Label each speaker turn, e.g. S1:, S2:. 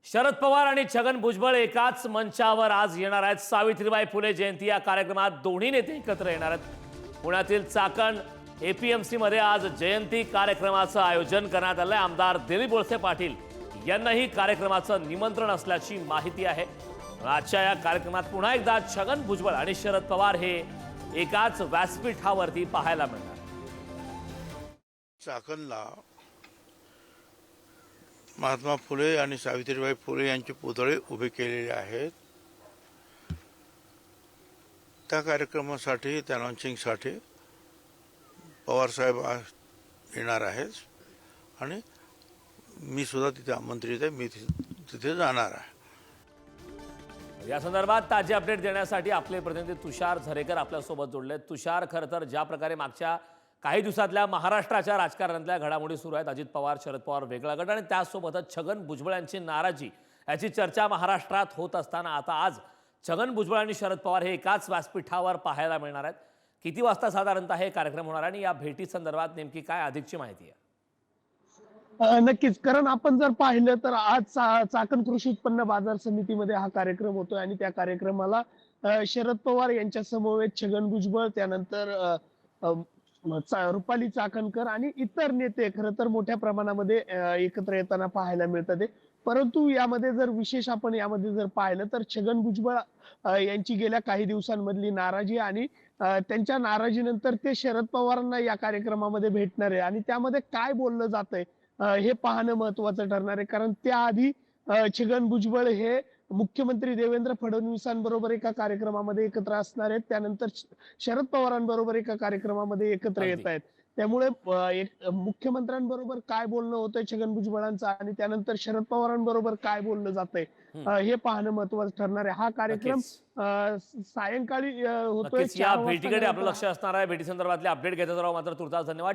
S1: शरद पवार आणि छगन भुजबळ एकाच मंचावर आज येणार आहेत। सावित्रीबाई फुले जयंती या कार्यक्रमात दोन्ही नेते एकत्र येणार आहेत। पुण्यातील चाकण एपीएमसी मध्ये आज जयंती कार्यक्रमाचं आयोजन करण्यात आलंय। आमदार दिलीप वळसे पाटील यांनाही कार्यक्रमाचं निमंत्रण असल्याची माहिती आहे। आजच्या या कार्यक्रमात पुन्हा एकदा छगन भुजबळ आणि शरद पवार हे एकाच व्यासपीठावरती पाहायला मिळणार।
S2: चाकणला महात्मा फुले आणि सावित्रीबाई फुले यांचे पुतळे उभे केलेले आहेत। त्या कार्यक्रमासाठी त्या लॉन्चिंगसाठी पवार साहेब येणार आहेत आणि मी सुद्धा तिथे आमंत्रित आहे। मी तिथे जाणार आहे।
S1: या संदर्भात ताजे अपडेट देण्यासाठी आपले प्रतिनिधी तुषार झरेकर आपल्यासोबत जोडले। तुषार, खरं तर ज्या प्रकारे मागच्या काही दिवसातल्या महाराष्ट्राच्या राजकारणातल्या घडामोडी सुरू आहेत, अजित पवार शरद पवार वेगळा गट आणि त्यासोबतच छगन भुजबळ यांची नाराजी याची चर्चा महाराष्ट्रात होत असताना आता आज छगन भुजबळ आणि शरद पवार हे एकाच व्यासपीठावर पाहायला मिळणार आहेत। किती वाजता साधारणतः हे कार्यक्रम होणार आणि या भेटी संदर्भात नेमकी काय अधिकची माहिती आहे?
S3: नक्कीच, कारण आपण जर पाहिलं तर आज चाकण कृषी उत्पन्न बाजार समितीमध्ये हा कार्यक्रम होतोय आणि त्या कार्यक्रमाला शरद पवार यांच्या समवेत छगन भुजबळ, त्यानंतर रुपाली चाकणकर आणि इतर नेते खरं तर मोठ्या प्रमाणामध्ये एकत्र येताना पाहायला मिळतात। परंतु यामध्ये जर विशेष आपण यामध्ये जर पाहिलं तर छगन भुजबळ यांची गेल्या काही दिवसांमधली नाराजी आणि त्यांच्या नाराजीनंतर ते शरद पवारांना या कार्यक्रमामध्ये भेटणार आहे आणि त्यामध्ये काय बोललं जातंय हे पाहणं महत्वाचं ठरणार आहे। कारण त्याआधी छगन भुजबळ हे मुख्यमंत्री देवेंद्र फडणवीसांबरोबर एका कार्यक्रमामध्ये एकत्र असणार आहेत, त्यानंतर शरद पवारांबरोबर एका कार्यक्रमामध्ये एकत्र येत आहेत। त्यामुळे एक मुख्यमंत्र्यांबरोबर काय बोलणं होतंय छगन भुजबळांचं आणि त्यानंतर शरद पवारांबरोबर काय बोलणं जातंय हे पाहणं महत्वाचं ठरणार आहे। हा कार्यक्रम सायंकाळी होतोय।
S1: या भेटीकडे आपलं लक्ष असणार आहे। भेटी संदर्भातले अपडेट घेत राहू। मात्र तुर्तास धन्यवाद।